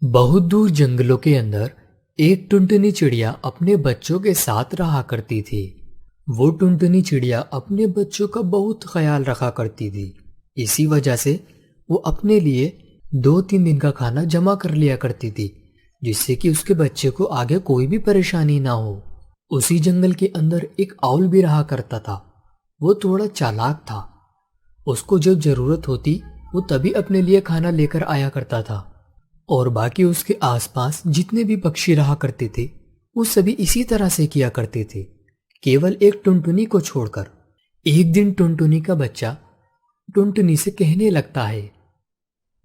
बहुत दूर जंगलों के अंदर एक टुनटुनी चिड़िया अपने बच्चों के साथ रहा करती थी। वो टुनटुनी चिड़िया अपने बच्चों का बहुत ख्याल रखा करती थी। इसी वजह से वो अपने लिए 2-3 दिन का खाना जमा कर लिया करती थी, जिससे कि उसके बच्चे को आगे कोई भी परेशानी ना हो। उसी जंगल के अंदर एक आउल भी रहा करता था। वो थोड़ा चालाक था। उसको जब जरूरत होती वो तभी अपने लिए खाना लेकर आया करता था, और बाकी उसके आसपास जितने भी पक्षी रहा करते थे वो सभी इसी तरह से किया करते थे, केवल एक टुनटुनी को छोड़कर। एक दिन टुनटुनी का बच्चा टुनटुनी से कहने लगता है,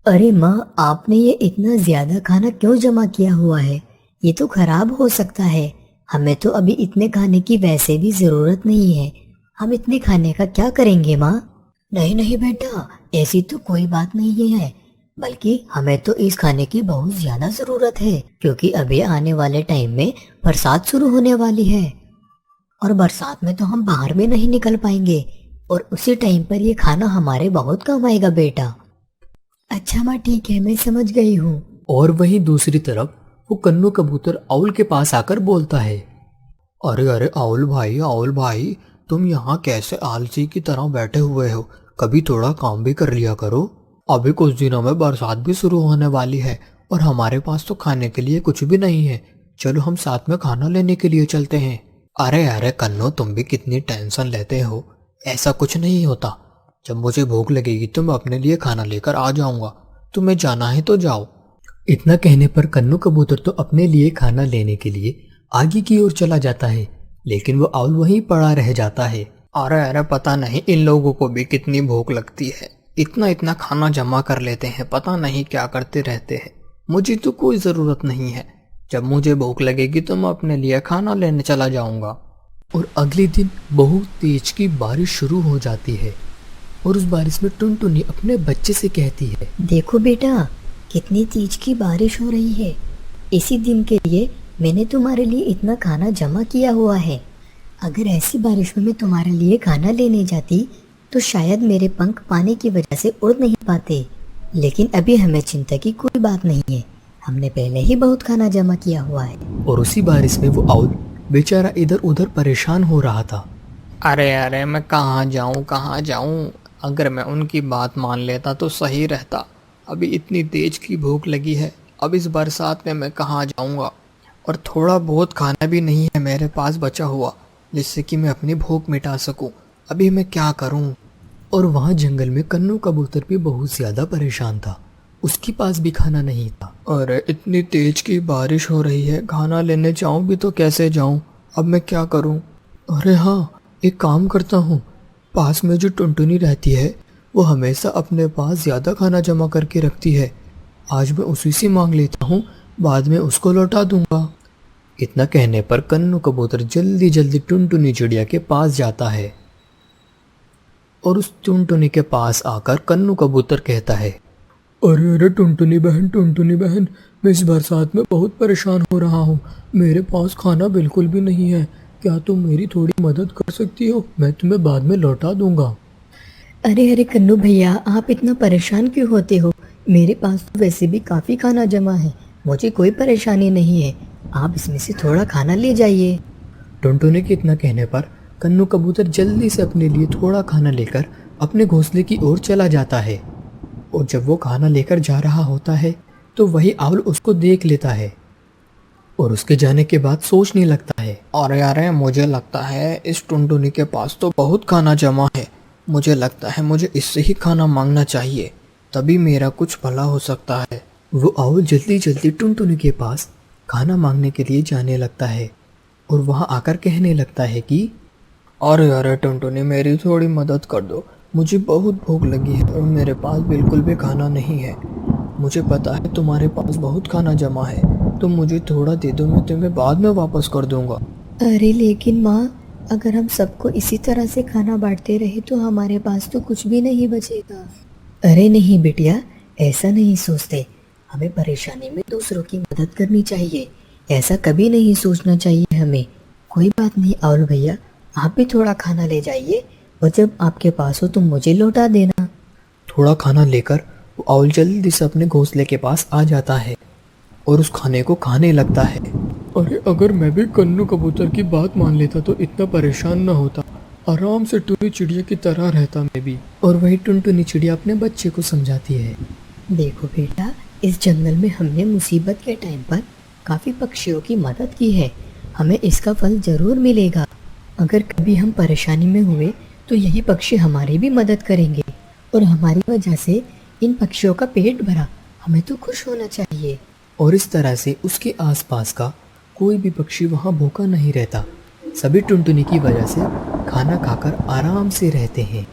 अरे माँ, आपने ये इतना ज्यादा खाना क्यों जमा किया हुआ है? ये तो खराब हो सकता है। हमें तो अभी इतने खाने की वैसे भी जरूरत नहीं है। हम इतने खाने का क्या करेंगे माँ? नहीं नहीं बेटा, ऐसी तो कोई बात नहीं है। बल्कि हमें तो इस खाने की बहुत ज्यादा जरूरत है, क्योंकि अभी आने वाले टाइम में बरसात शुरू होने वाली है, और बरसात में तो हम बाहर भी नहीं निकल पाएंगे, और उसी टाइम पर ये खाना हमारे बहुत काम आएगा बेटा। अच्छा माँ, ठीक है, मैं समझ गई हूँ। और वहीं दूसरी तरफ वो कन्नू कबूतर आउल के पास आकर बोलता है, अरे अरे आउल भाई, तुम यहाँ कैसे आलसी की तरह बैठे हुए हो? कभी थोड़ा काम भी कर लिया करो। अभी कुछ दिनों में बरसात भी शुरू होने वाली है, और हमारे पास तो खाने के लिए कुछ भी नहीं है। चलो हम साथ में खाना लेने के लिए चलते हैं। अरे अरे कन्नू, तुम भी कितनी टेंशन लेते हो। ऐसा कुछ नहीं होता। जब मुझे भूख लगेगी तो मैं अपने लिए खाना लेकर आ जाऊंगा। तुम्हें जाना है तो जाओ। इतना कहने पर कन्नू कबूतर तो अपने लिए खाना लेने के लिए आगे की ओर चला जाता है, लेकिन वो आउल वहीं पड़ा रह जाता है। अरे अरे, पता नहीं इन लोगों को भी कितनी भूख लगती है। इतना इतना खाना जमा कर लेते हैं, पता नहीं क्या करते रहते हैं। मुझे तो कोई ज़रूरत नहीं है। जब मुझे भूख लगेगी तो मैं अपने लिए खाना लेने चला जाऊंगा। और अगले दिन बहुत तेज की बारिश शुरू हो जाती है, और उस बारिश में टुनटुनी अपने बच्चे से कहती है, देखो बेटा, कितनी तेज की बारिश हो रही है। इसी दिन के लिए मैंने तुम्हारे लिए इतना खाना जमा किया हुआ है। अगर ऐसी बारिश में मैं तुम्हारे लिए खाना लेने जाती तो शायद मेरे पंख पानी की वजह से उड़ नहीं पाते। लेकिन अभी हमें चिंता की कोई बात नहीं है, हमने पहले ही बहुत खाना जमा किया हुआ है। और उसी बारिश में वो आउल बेचारा इधर उधर परेशान हो रहा था। अरे अरे, मैं कहाँ जाऊँ? अगर मैं उनकी बात मान लेता तो सही रहता। अभी इतनी तेज की भूख लगी है, अब इस बरसात में मैं कहाँ जाऊँगा? और थोड़ा बहुत खाना भी नहीं है मेरे पास बचा हुआ, जिससे कि मैं अपनी भूख मिटा सकूं। अभी मैं क्या करूं? और वहाँ जंगल में कन्नू कबूतर भी बहुत ज़्यादा परेशान था। उसके पास भी खाना नहीं था। अरे इतनी तेज की बारिश हो रही है, खाना लेने जाऊं भी तो कैसे जाऊं? अब मैं क्या करूं? अरे हाँ, एक काम करता हूँ। पास में जो टुनटुनी रहती है वो हमेशा अपने पास ज़्यादा खाना जमा करके रखती है। आज मैं उसी से मांग लेता हूँ, बाद में उसको लौटा दूंगा। इतना कहने पर कन्नू कबूतर जल्दी जल्दी टुनटुनी चिड़िया के पास जाता है, और उस टुनटुनी के पास आकर कन्नू कबूतर कहता है, अरे अरे टुनटुनी बहन, मैं इस बरसात में बहुत परेशान हो रहा हूँ। मेरे पास खाना बिल्कुल भी नहीं है। क्या तुम मेरी थोड़ी मदद कर सकती हो? मैं तुम्हें बाद में लौटा दूंगा। अरे अरे कन्नू भैया, आप इतना परेशान क्यों होते हो? मेरे पास तो वैसे भी काफ़ी खाना जमा है, मुझे कोई परेशानी नहीं है। आप इसमें से थोड़ा खाना ले जाइए। टुनटुनी के इतना कहने पर कन्नू कबूतर जल्दी से अपने लिए थोड़ा खाना लेकर अपने घोंसले की ओर चला जाता है। और जब वो खाना लेकर जा रहा होता है तो वही आउल उसको देख लेता है, और उसके जाने के बाद सोचने लगता है, अरे अरे, मुझे लगता है इस टुनटुनी के पास तो बहुत खाना जमा है। मुझे लगता है मुझे इससे ही खाना मांगना चाहिए, तभी मेरा कुछ भला हो सकता है। वो आउल जल्दी जल्दी टुनटुनी के पास खाना मांगने के लिए जाने लगता है, और वहाँ आकर कहने लगता है कि अरे अरे टुनटुनी, मेरी थोड़ी मदद कर दो। मुझे बहुत भूख लगी है और मेरे पास बिल्कुल भी खाना नहीं है। मुझे पता है तुम्हारे पास बहुत खाना जमा है, तुम मुझे थोड़ा दे दो, मैं तुम्हें बाद में वापस कर दूंगा। अरे लेकिन माँ, अगर हम सबको इसी तरह से खाना बांटते रहे तो हमारे पास तो कुछ भी नहीं बचेगा। अरे नहीं बेटिया, ऐसा नहीं सोचते। हमें परेशानी में दूसरों की मदद करनी चाहिए, ऐसा कभी नहीं सोचना चाहिए हमें। कोई बात नहीं आउल भैया, आप भी थोड़ा खाना ले जाइए, और जब आपके पास हो तुम मुझे लौटा देना। थोड़ा खाना लेकर वो आउल जल्दी से अपने घोंसले के पास आ जाता है, और उस खाने को खाने लगता है। अरे अगर मैं भी कन्नू कबूतर की बात मान लेता तो इतना परेशान न होता, आराम से टुनी चिड़िया की तरह रहता मैं भी। और वही टुनटुनी चिड़िया अपने बच्चे को समझाती है। देखो बेटा, इस जंगल में हमने मुसीबत के टाइम पर काफ़ी पक्षियों की मदद की है, हमें इसका फल ज़रूर मिलेगा। अगर कभी हम परेशानी में हुए तो यही पक्षी हमारी भी मदद करेंगे और हमारी वजह से इन पक्षियों का पेट भरा, हमें तो खुश होना चाहिए। और इस तरह से उसके आसपास का कोई भी पक्षी वहाँ भूखा नहीं रहता। सभी टुनटुनी की वजह से खाना खाकर आराम से रहते हैं।